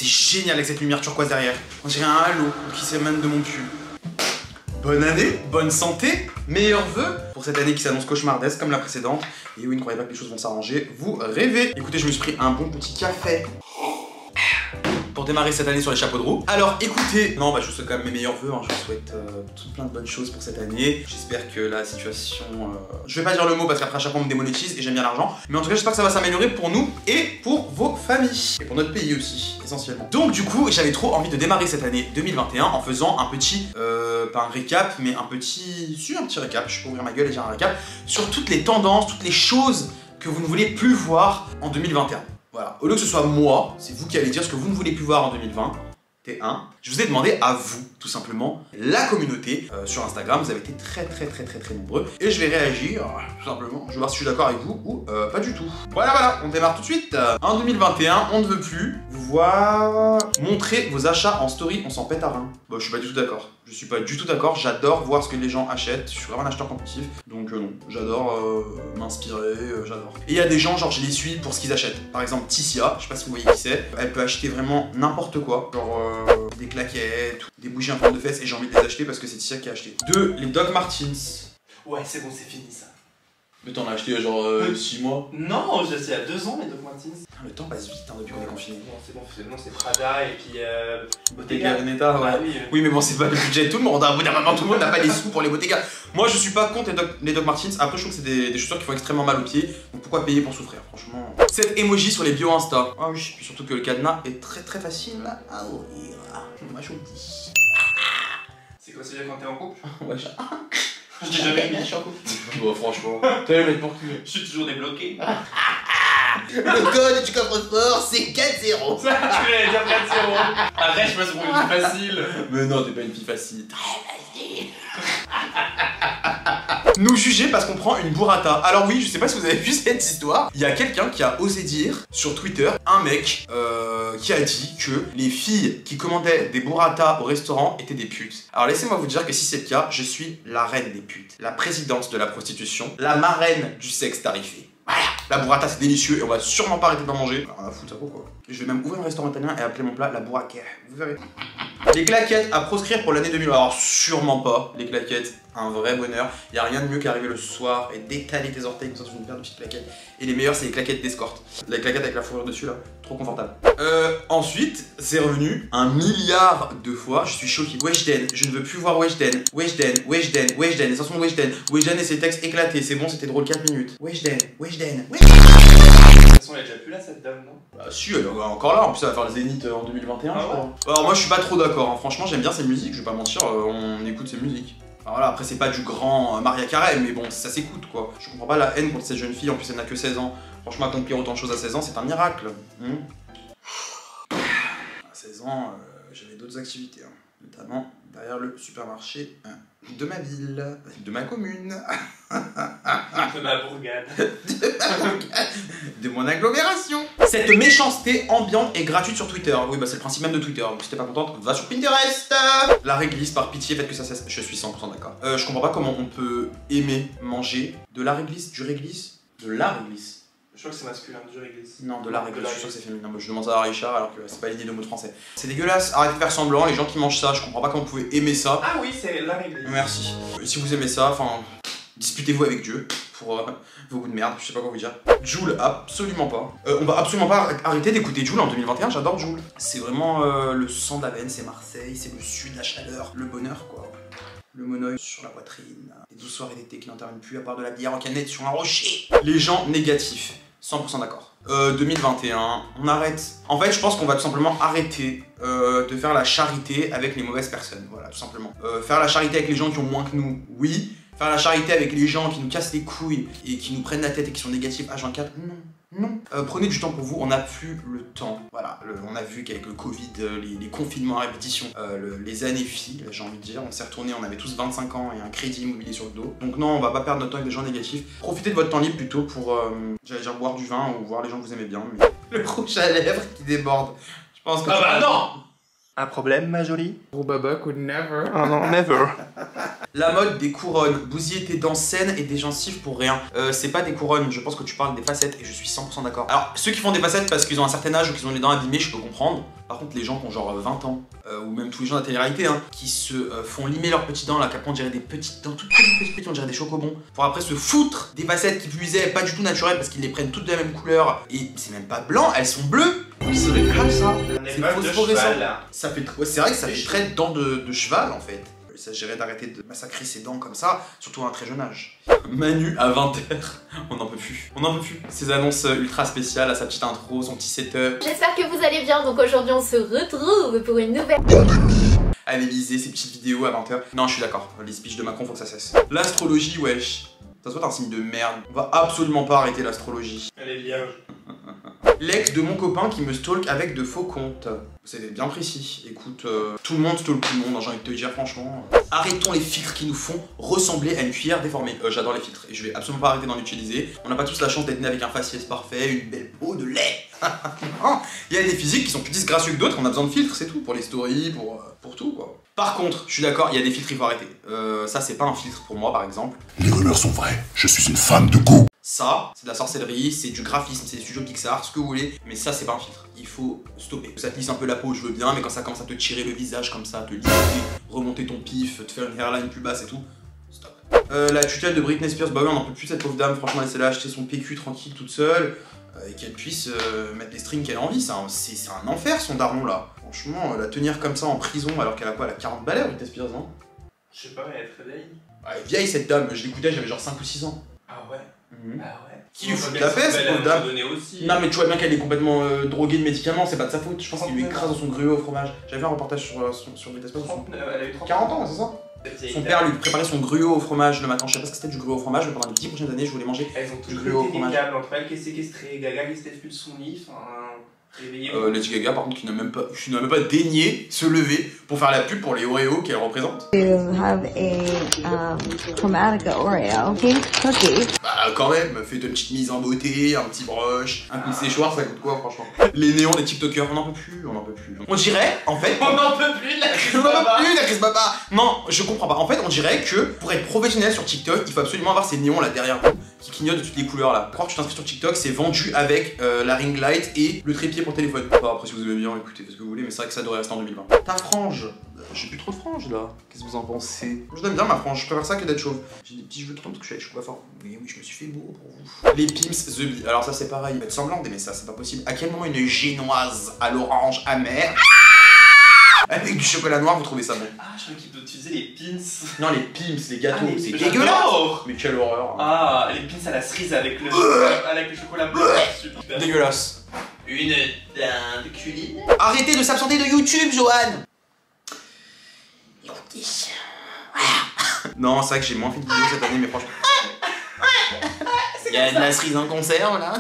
C'est génial avec cette lumière turquoise derrière. On dirait un halo qui s'émane de mon pull. Bonne année, bonne santé, meilleurs vœux pour cette année qui s'annonce cauchemardesque comme la précédente. Et oui, ne croyez pas que les choses vont s'arranger, vous rêvez. Écoutez, je me suis pris un bon petit café pour démarrer cette année sur les chapeaux de roue. Alors écoutez, non bah je vous souhaite quand même mes meilleurs vœux, hein. Je vous souhaite plein de bonnes choses pour cette année. J'espère que la situation... Je vais pas dire le mot parce qu'après à chaque fois on me démonétise et j'aime bien l'argent. Mais en tout cas j'espère que ça va s'améliorer pour nous et pour vos familles. Et pour notre pays aussi, essentiellement. Donc du coup j'avais trop envie de démarrer cette année 2021 en faisant un petit... pas un récap, mais un petit... Si, un petit récap, je peux ouvrir ma gueule et dire un récap sur toutes les tendances, toutes les choses que vous ne voulez plus voir en 2021. Voilà, au lieu que ce soit moi, c'est vous qui allez dire ce que vous ne voulez plus voir en 2020. T1. Je vous ai demandé à vous, tout simplement, la communauté sur Instagram. Vous avez été très nombreux. Et je vais réagir, tout simplement. Je vais voir si je suis d'accord avec vous ou pas du tout. Voilà, on démarre tout de suite. En 2021, on ne veut plus vous voir montrer vos achats en story. On s'en pète à rein. Bon, je suis pas du tout d'accord. Je suis pas du tout d'accord. J'adore voir ce que les gens achètent. Je suis vraiment un acheteur compulsif. Donc non, j'adore m'inspirer, j'adore. Et il y a des gens, genre je les suis pour ce qu'ils achètent. Par exemple, Ticia, je sais pas si vous voyez qui c'est. Elle peut acheter vraiment n'importe quoi. Genre des claquettes, des bougies en forme de fesses et j'ai envie de les acheter parce que c'est Ticia qui a acheté. 2. Les Doc Martens. Ouais, c'est bon, c'est fini ça. Mais t'en as acheté genre 6 mois. Non, j'ai acheté il y a 2 ans les Doc Martens. Le temps passe vite hein, depuis qu'on est confiné. Bon, c'est bon, c'est Prada et puis Bottega Veneta, ouais. Ah, oui. Oui, mais bon, c'est pas le budget de tout le monde. Au bout d'un moment, tout le monde n'a pas les sous pour les Bottega. Moi, je suis pas contre les Doc Martens. Après, je trouve que c'est des chaussures qui font extrêmement mal aux pieds. Donc pourquoi payer pour souffrir, franchement. Cette emoji sur les bio Insta. Ah oui, puis surtout que le cadenas est très facile à ouvrir. Moi, je vous le dis. C'est quoi, c'est déjà quand t'es en couple? Ouais, Je dis jamais bien, je suis en couple. Bon, franchement. T'as le mettre pour qui? Je suis toujours débloqué. Le code du coffre-fort, c'est 4-0. Tu voulais dire 4-0. Arrête, je passe pour une fille facile. Mais non, t'es pas une fille facile. Très facile. Nous juger parce qu'on prend une burrata. Alors oui, je sais pas si vous avez vu cette histoire. Il y a quelqu'un qui a osé dire sur Twitter, un mec qui a dit que les filles qui commandaient des burrata au restaurant étaient des putes. Alors laissez-moi vous dire que si c'est le cas, je suis la reine des putes, la présidente de la prostitution, la marraine du sexe tarifé. Voilà, la burrata c'est délicieux et on va sûrement pas arrêter d'en manger. Rien à foutre, ça vaut quoi. Je vais même ouvrir un restaurant italien et appeler mon plat la burrata. Vous verrez. Les claquettes à proscrire pour l'année 2000. Alors sûrement pas, les claquettes, un vrai bonheur. Il y a rien de mieux qu'arriver le soir et d'étaler tes orteils comme ça sur une paire de petites claquettes. Et les meilleurs c'est les claquettes d'escorte. Les claquettes avec la fourrure dessus là, trop confortable. Ensuite, c'est revenu 1 milliard de fois, je suis choqué. Weshden, je ne veux plus voir Weshden. Weshden, les chansons Weshden. Weshden et ses textes éclatés, c'est bon, c'était drôle 4 minutes. Weshden. De toute façon, elle est déjà plus là cette dame, non? Bah si, elle est encore là, en plus elle va faire le Zénith en 2021 ah je crois. Ouais. Alors moi je suis pas trop d'accord, hein. Franchement j'aime bien ses musiques, je vais pas mentir, on écoute ses musiques. Alors voilà, après c'est pas du grand Maria Carey, mais bon ça s'écoute quoi. Je comprends pas la haine contre cette jeune fille, en plus elle n'a que 16 ans. Franchement accomplir autant de choses à 16 ans c'est un miracle. À 16 ans j'avais d'autres activités, hein. Notamment derrière le supermarché de ma ville, de ma commune. De ma bourgade. De mon agglomération. Cette méchanceté ambiante et gratuite sur Twitter. Oui, bah c'est le principe même de Twitter. Donc si t'es pas contente, va sur Pinterest. La réglisse, par pitié, faites que ça cesse. Je suis 100% d'accord. Je comprends pas comment on peut aimer manger de la réglisse, du réglisse, de la réglisse. Je crois que c'est masculin, du réglisse. Non, de la réglisse, je suis sûr que c'est féminin. Moi, je demande ça à Richard alors que c'est pas l'idée de mot de français. C'est dégueulasse, arrêtez de faire semblant, les gens qui mangent ça, je comprends pas comment vous pouvez aimer ça. Ah oui, c'est la réglisse. Merci. Si vous aimez ça, enfin, disputez-vous avec Dieu pour vos goûts de merde, je sais pas quoi vous dire. Jul, absolument pas. On va absolument pas arrêter d'écouter Jul en 2021, j'adore Jul. C'est vraiment le sang d'Avenne, c'est Marseille, c'est le sud, la chaleur, le bonheur quoi. Le monoeil sur la poitrine, les douces soirées d'été qui n'interviennent plus à part de la bière en canette sur un rocher. Les gens négatifs, 100% d'accord. 2021, on arrête. En fait, je pense qu'on va tout simplement arrêter de faire la charité avec les mauvaises personnes. Voilà, tout simplement. Faire la charité avec les gens qui ont moins que nous, oui. Faire la charité avec les gens qui nous cassent les couilles et qui nous prennent la tête et qui sont négatifs H24, non. Non. Prenez du temps pour vous, on n'a plus le temps. Voilà, on a vu qu'avec le Covid, les confinements à répétition, les années filent, j'ai envie de dire. On s'est retourné, on avait tous 25 ans et un crédit immobilier sur le dos. Donc non, on va pas perdre notre temps avec des gens négatifs. Profitez de votre temps libre plutôt pour, j'allais dire boire du vin ou voir les gens que vous aimez bien. Mais... Le rouge à lèvres qui déborde. Je pense que... Ah bah non! Un problème, ma jolie? Gros baba could never. Oh non, never. La mode des couronnes. Bousiller tes dents saines et des gencives pour rien. C'est pas des couronnes, je pense que tu parles des facettes et je suis 100% d'accord. Alors, ceux qui font des facettes parce qu'ils ont un certain âge ou qu'ils ont les dents abîmées, je peux comprendre. Par contre, les gens qui ont genre 20 ans, ou même tous les gens de la télé-réalité, hein, qui se font limer leurs petites dents, là, qu'après on dirait des petites dents, toutes petites, on dirait des chocobons, pour après se foutre des facettes qui plus est pas du tout naturelles parce qu'ils les prennent toutes de la même couleur, et c'est même pas blanc, elles sont bleues. C'est vrai que ça, c'est phosphorescent. Ça fait, ouais, c'est vrai que ça fait très dents de cheval en fait. Il s'agirait d'arrêter de massacrer ses dents comme ça, surtout à un très jeune âge. Manu à 20h, on n'en peut plus. On n'en peut plus. Ses annonces ultra spéciales, à sa petite intro, son petit setup. J'espère que vous allez bien, donc aujourd'hui on se retrouve pour une nouvelle... À l'Elysée, ses petites vidéos à 20h. Non, je suis d'accord, les speeches de Macron, faut que ça cesse. L'astrologie, wesh. Ça se voit, t'es un signe de merde. On va absolument pas arrêter l'astrologie. Elle est vierge. L'ex de mon copain qui me stalk avec de faux comptes. C'est bien précis. Écoute, tout le monde stalk tout le monde, hein, j'ai envie de te dire franchement. Arrêtons les filtres qui nous font ressembler à une cuillère déformée. J'adore les filtres et je vais absolument pas arrêter d'en utiliser. On n'a pas tous la chance d'être né avec un faciès parfait, une belle peau de lait. Il y a des physiques qui sont plus disgracieux que d'autres, on a besoin de filtres, c'est tout. Pour les stories, pour tout quoi. Par contre, je suis d'accord, il y a des filtres, il faut arrêter. Ça, c'est pas un filtre pour moi par exemple. Les rumeurs sont vraies, je suis une femme de goût. Ça, c'est de la sorcellerie, c'est du graphisme, c'est des studios Pixar, ce que vous voulez, mais ça c'est pas un filtre, il faut stopper. Ça te lisse un peu la peau, je veux bien, mais quand ça commence à te tirer le visage comme ça, te lisser, remonter ton pif, te faire une hairline plus basse et tout, stop. La tutelle de Britney Spears, bah oui, on n'en peut plus cette pauvre dame, franchement, laissez-la acheter son PQ tranquille toute seule, et qu'elle puisse mettre les strings qu'elle a envie, c'est un enfer son daron là. Franchement, la tenir comme ça en prison alors qu'elle a quoi, elle a 40 balais Britney Spears, non? Je sais pas, mais elle est très vieille. Elle est vieille cette dame, je l'écoutais, j'avais genre 5 ou 6 ans. Ah ouais. Ah ouais. Qui lui fout de la paix, cette pauvre dame? Aussi. Non mais tu vois bien qu'elle est complètement droguée de médicaments, c'est pas de sa faute, je pense qu'il lui écrase dans son gruau au fromage. J'avais vu un reportage sur Britney Spears. Elle a eu 40 ans, c'est ça? Son père lui préparait son gruau au fromage le matin, je sais pas ce que c'était du gruau au fromage, mais pendant les 10 prochaines années je voulais manger du gruau au fromage. Elles ont entre elles qui est séquestrée, Gaga qui s'était plus de son lit, Lady Gaga par contre qui n'a même pas daigné se lever pour faire la pub pour les Oreos qu'elle représente. You have a Chromatica Oreo pink cookie. Bah quand même, fais une petite mise en beauté, un petit brush, un coup de séchoir, ça coûte quoi franchement? Les néons des TikTokers, on n'en peut plus, on n'en peut plus. On dirait, en fait... On n'en peut plus de la crise on baba. n'en peut plus la crise baba. Non, je comprends pas. En fait, on dirait que pour être professionnel sur TikTok, il faut absolument avoir ces néons là derrière vous qui clignotent de toutes les couleurs là. Croire que tu t'inscris sur TikTok, c'est vendu avec la ring light et le trépied pour téléphone. Enfin, après si vous aimez bien, écoutez, faites ce que vous voulez, mais c'est vrai que ça devrait rester en 2020. Ta frange, j'ai plus trop de frange là. Qu'est-ce que vous en pensez? Je l'aime bien ma frange, je préfère ça que d'être chauve. J'ai des petits cheveux qui tombent parce que je suis coiffeur. Oui, je me suis fait beau pour vous. Les Pimps The Bee, alors ça c'est pareil. Faites semblant d'aimer ça, c'est pas possible. À quel moment une génoise à l'orange amère avec du chocolat noir, vous trouvez ça bon? Ah, je crois qu'il peut utiliser les pins. Non, les Pimps, les gâteaux, Ah, c'est j'adore. dégueulasse! Mais quelle horreur! Ah, les pins à la cerise avec le chocolat blanc. Super. Dégueulasse! Une dinde culine. Arrêtez de s'absenter de YouTube, Johan! Non, c'est vrai que j'ai moins fait de vidéos cette année, mais franchement. Il y a de la cerise en conserve là.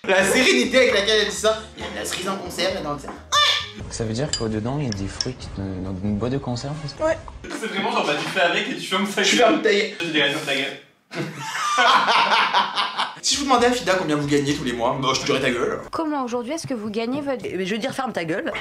La sérénité avec laquelle elle dit ça. Il y a de la cerise en conserve là dans le cerf. Ça veut dire qu'au-dedans, il y a des fruits dans une boîte de conserve? Ouais. C'est vraiment genre, bah tu fais avec et tu fermes ta gueule. Je ferme ta gueule. Je dirais sur ta gueule. Si je vous demandais à Fida combien vous gagnez tous les mois, bah je te dirais ta gueule. Comment aujourd'hui est-ce que vous gagnez votre... Je veux dire ferme ta gueule.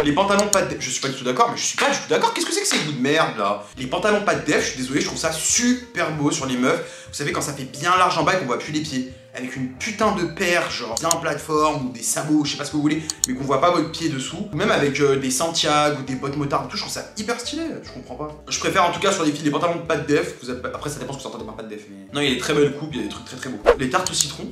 Les pantalons pas de def, je suis pas du tout d'accord, mais je suis pas du tout d'accord. Qu'est-ce que c'est que ces goûts de merde là? Les pantalons pas de def, je suis désolé, je trouve ça super beau sur les meufs. Vous savez quand ça fait bien large en bas et qu'on voit plus les pieds. Avec une putain de paire, genre bien plateforme ou des sabots, je sais pas ce que vous voulez, mais qu'on voit pas votre pied dessous. Ou même avec des Santiago ou des bottes motards et tout, je trouve ça hyper stylé, je comprends pas. Je préfère en tout cas sur les filles des pantalons pas de def. Après ça dépend ce que vous entendez par pas de def, mais... Non, il y a des très belles coupes, il y a des trucs très beaux. Les tartes au citron.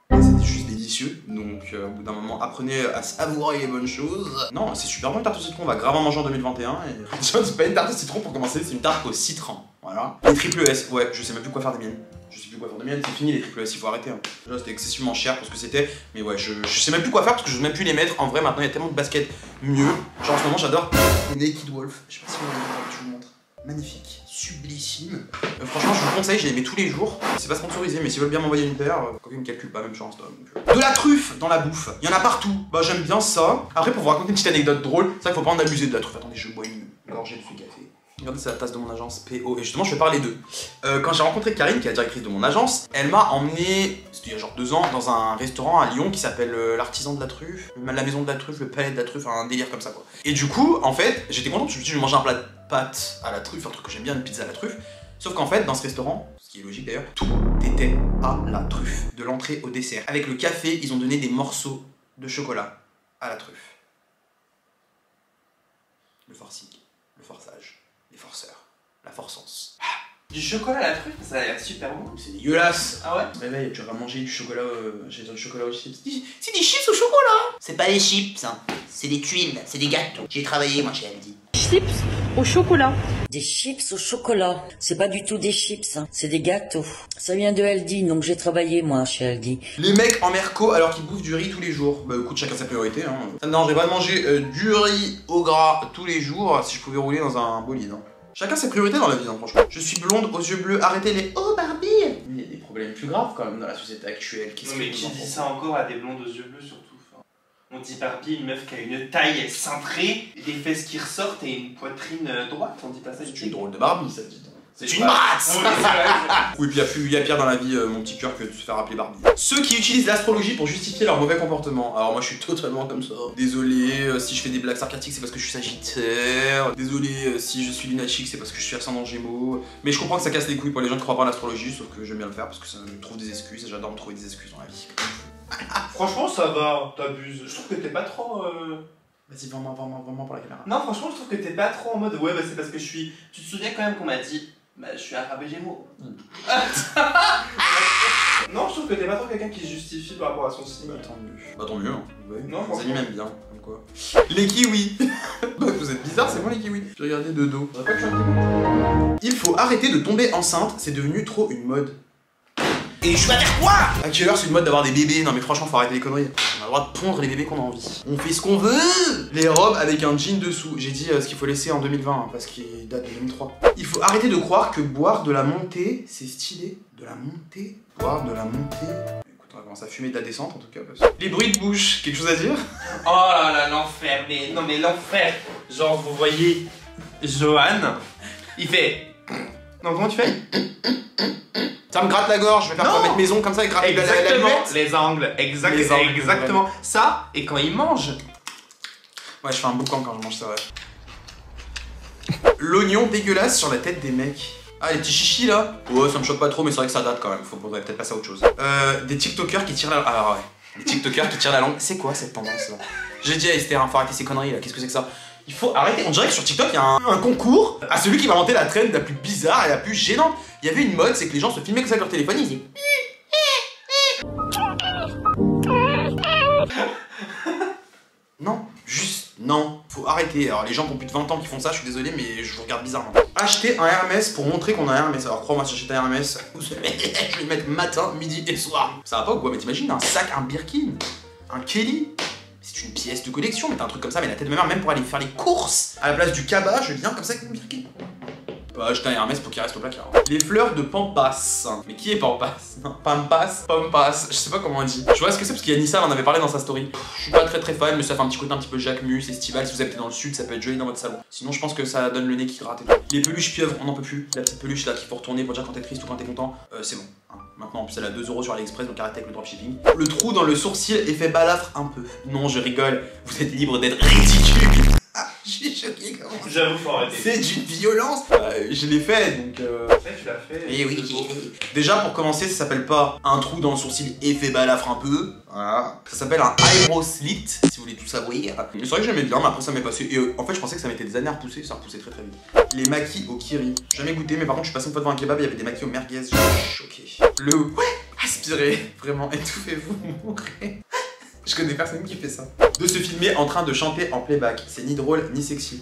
C'était juste délicieux, donc au bout d'un moment, apprenez à savourer les bonnes choses. Non, c'est super bon une tarte au citron, on va grave en manger en 2021. Et... c'est pas une tarte au citron pour commencer, c'est une tarte au citron. Voilà. Les triple S, ouais, je sais même plus quoi faire des miennes. Je sais plus quoi faire des miennes, c'est fini les triple S, il faut arrêter. Hein. Déjà c'était excessivement cher pour ce que c'était, mais ouais, je sais même plus quoi faire parce que je n'ose même plus les mettre. En vrai, maintenant il y a tellement de baskets mieux. Genre en ce moment, j'adore les Naked Wolf. Je sais pas si je vous montre. Magnifique, sublissime. Franchement, je vous le conseille, je les mets tous les jours. C'est pas sponsorisé, mais s'ils veulent bien m'envoyer une paire, quoi qu'ils me calculent pas, même sur Insta. De la truffe dans la bouffe, il y en a partout. Bah, j'aime bien ça. Après, pour vous raconter une petite anecdote drôle, c'est vrai qu'il faut pas en abuser de la truffe. Attendez, je bois une gorgée de ce café. Regardez, c'est la tasse de mon agence, PO. Et justement, je vais parler d'eux. Quand j'ai rencontré Karine, qui est la directrice de mon agence, elle m'a emmené, c'était il y a genre 2 ans, dans un restaurant à Lyon qui s'appelle l'Artisan de la Truffe, la Maison de la Truffe, le Palais de la Truffe, un délire comme ça quoi. Et du coup, en fait, j'étais content parce que je me suis dit, je vais manger un plat de pâtes à la truffe, un truc que j'aime bien, une pizza à la truffe. Sauf qu'en fait, dans ce restaurant, ce qui est logique d'ailleurs, tout était à la truffe, de l'entrée au dessert. Avec le café, ils ont donné des morceaux de chocolat à la truffe. Le forcing, le forçage, les forceurs, la forçance. Du chocolat à la truffe, ça a l'air super bon. C'est dégueulasse. Ah ouais? Tu te réveilles, tu vas manger du chocolat, j'ai du chocolat aux chips. C'est des chips au chocolat. C'est pas des chips, hein. C'est des tuiles, c'est des gâteaux. J'ai travaillé moi chez Aldi. Chips au chocolat. Des chips au chocolat. C'est pas du tout des chips, hein. C'est des gâteaux. Ça vient de Aldi, donc j'ai travaillé moi chez Aldi. Les mecs en merco alors qu'ils bouffent du riz tous les jours. Bah écoute, chacun sa priorité. Hein. Ça me dérangerait pas de manger du riz au gras tous les jours si je pouvais rouler dans un bolide. Hein. Chacun ses priorités dans la vie, hein, franchement. Je suis blonde aux yeux bleus, arrêtez les oh Barbie. Mais il y a des problèmes plus graves quand même dans la société actuelle. Non mais qui dit ça encore à des blondes aux yeux bleus surtout. On dit Barbie, une meuf qui a une taille cintrée, des fesses qui ressortent et une poitrine droite, on dit pas ça. C'est une drôle de Barbie, ça dit. C'est une brasse. Oui, puis il y a pire dans la vie, mon petit cœur, que de se faire appeler Barbie. Ceux qui utilisent l'astrologie pour justifier leur mauvais comportement. Alors moi je suis totalement comme ça. Désolé si je fais des blagues sarcastiques, c'est parce que je suis sagittaire. Désolé si je suis lunatique, c'est parce que je suis ascendant Gémeaux. Mais je comprends que ça casse les couilles pour les gens qui croient pas en l'astrologie, sauf que j'aime bien le faire parce que ça me trouve des excuses et j'adore me trouver des excuses dans la vie. Franchement ça va, t'abuses. Je trouve que t'es pas trop... Vas-y, vraiment pour la caméra. Non franchement je trouve que t'es pas trop en mode ouais bah c'est parce que je suis... Tu te souviens quand même qu'on m'a dit bah je suis arabe et Gémeaux. Non je trouve que t'es pas trop quelqu'un qui se justifie par rapport à son signe. Bah tant mieux. Bah tant mieux hein. Ouais. Non, les amis m'aiment bien, comme quoi. Les kiwis. Vous êtes bizarres, c'est moi les kiwis. Je regardais de dos. Il faut arrêter de tomber enceinte, c'est devenu trop une mode. Et je vais faire quoi? À quelle heure c'est une mode d'avoir des bébés? Non mais franchement faut arrêter les conneries. On a le droit de pondre les bébés qu'on a envie. On fait ce qu'on veut. Les robes avec un jean dessous. J'ai dit ce qu'il faut laisser en 2020 hein, parce qu'il date de 2003. Il faut arrêter de croire que boire de la montée c'est stylé. De la montée? Boire de la montée? Écoute on va commencer à fumer de la descente en tout cas. Parce que... Les bruits de bouche, quelque chose à dire? Oh là là l'enfer, mais non mais l'enfer. Genre vous voyez Johan, il fait... Non comment tu fais? Ça me gratte la gorge, je vais faire quoi, mettre maison comme ça et gratter exactement, la les angles, exactement. Ça, et quand il mange. Ouais, je fais un boucan quand je mange ça, ouais. L'oignon dégueulasse sur la tête des mecs. Ah, les petits chichis là? Ouais, ça me choque pas trop, mais c'est vrai que ça date quand même. Faudrait peut-être passer à autre chose. des TikTokers qui tirent la langue. Ah ouais, des TikTokers qui tirent la langue. C'est quoi cette tendance là? J'ai dit à Esther, hein, faut arrêter ces conneries là, qu'est-ce que c'est que ça? Il faut arrêter, on dirait que sur TikTok il y a un concours à celui qui va inventer la trend la plus bizarre et la plus gênante. Il y avait une mode, c'est que les gens se filmaient comme ça avec leur téléphone, ils disaient... Non, juste non, faut arrêter. Alors les gens qui ont plus de 20 ans qui font ça, je suis désolé mais je vous regarde bizarrement. Acheter un Hermès pour montrer qu'on a un Hermès. Alors crois-moi, si j'achète un Hermès, je vais le mettre matin, midi et soir. Ça va pas ou quoi? Mais t'imagines un sac, un Birkin, un Kelly? C'est une pièce de collection, mais t'as un truc comme ça, mais la tête de ma mère, même pour aller faire les courses, à la place du cabas, je viens comme ça avec mon Birkin. Bah, acheter un Hermès pour qu'il reste au placard. Les fleurs de Pampas. Mais qui est Pampas? Non, Pampas, je sais pas comment on dit. Je vois ce que c'est parce qu'il y a Nissa, elle en avait parlé dans sa story. Je suis pas très fan, mais ça fait un petit côté un petit peu Jacquemus, estival. Si vous habitez dans le sud, ça peut être joli dans votre salon. Sinon, je pense que ça donne le nez qui gratte et tout. Les peluches pieuvres, on n'en peut plus. La petite peluche là qu'il faut retourner pour dire quand t'es triste ou quand t'es content, c'est bon. Maintenant, en plus, elle a 2 € sur AliExpress, donc arrêtez avec le dropshipping. Le trou dans le sourcil effet balafre un peu. Non, je rigole, vous êtes libre d'être ridicule. Ah, je suis choqué comment. J'avoue, faut arrêter. C'est d'une violence. Je l'ai fait, donc tu l'as fait. Et oui. Déjà, pour commencer, ça s'appelle pas un trou dans le sourcil effet balafre un peu. Voilà. Ça s'appelle un eyebrow slit, si vous voulez tout savoir. C'est vrai que j'aimais bien, mais après ça m'est passé. Et en fait, je pensais que ça mettait des années à repousser, ça repoussait très vite. Les maquis au kiri. Jamais goûté, mais par contre, je suis passé une fois devant un kebab, il y avait des maquis au merguez. Je suis choqué. Le aspirez, vraiment, étouffez-vous, mourrez. Je connais personne qui fait ça. De se filmer en train de chanter en playback. C'est ni drôle ni sexy.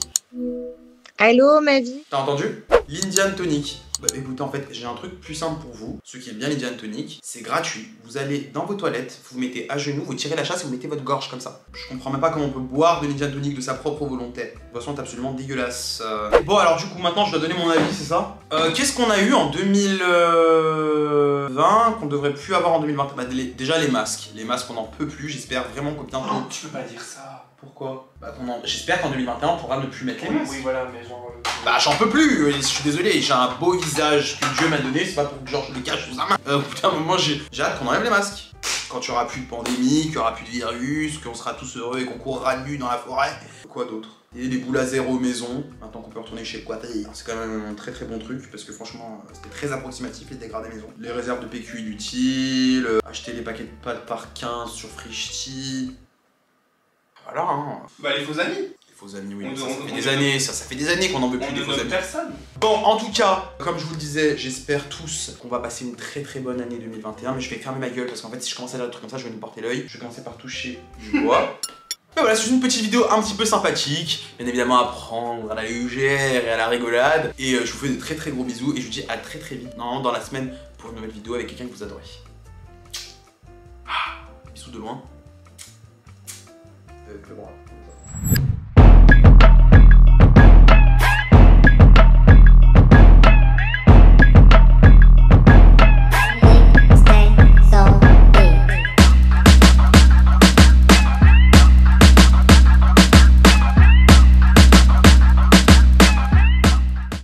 Allô, ma vie? T'as entendu? L'Indian Tonic. Bah écoutez, en fait, j'ai un truc plus simple pour vous. Ceux qui aiment bien les gin tonic, c'est gratuit. Vous allez dans vos toilettes, vous vous mettez à genoux, vous tirez la chasse et vous mettez votre gorge comme ça. Je comprends même pas comment on peut boire de gin tonic de sa propre volonté. De toute façon, c'est absolument dégueulasse. Bon, alors du coup, maintenant, je dois donner mon avis, c'est ça? Qu'est-ce qu'on a eu en 2020 qu'on devrait plus avoir en 2021? Bah, déjà, les masques. Les masques, on n'en peut plus. J'espère vraiment que bientôt... Oh, tu peux pas dire ça. Pourquoi? Bah, j'espère qu'en 2021, on pourra ne plus mettre les masques. Oui, voilà, mais genre... Bah j'en peux plus, je suis désolé, j'ai un beau visage que Dieu m'a donné, c'est pas pour que genre je le cache sous sa main. Au bout d'un moment, j'ai hâte qu'on enlève les masques. Quand il y aura plus de pandémie, qu'il y aura plus de virus, qu'on sera tous heureux et qu'on courra nu dans la forêt. Quoi d'autre? Et les boules à zéro maison, maintenant qu'on peut retourner chez Quatri. C'est quand même un très très bon truc, parce que franchement, c'était très approximatif les dégradés maison. Les réserves de PQ inutiles, acheter les paquets de pâtes par 15 sur Frishti. Voilà hein. Bah les faux amis. Faux amis, oui, ça fait des années, ça fait des années qu'on n'en veut plus des faux amis. Personne. Bon, en tout cas, comme je vous le disais, j'espère tous qu'on va passer une très très bonne année 2021, mais je vais fermer ma gueule parce qu'en fait, si je commence à dire des trucs comme ça, je vais nous porter l'œil. Je vais commencer par toucher du bois. Mais voilà, c'est une petite vidéo un petit peu sympathique, bien évidemment à prendre à la légère et à la rigolade. Et je vous fais de très très gros bisous et je vous dis à très très vite, normalement dans la semaine, pour une nouvelle vidéo avec quelqu'un que vous adorez. Bisous de loin. Avec le bras.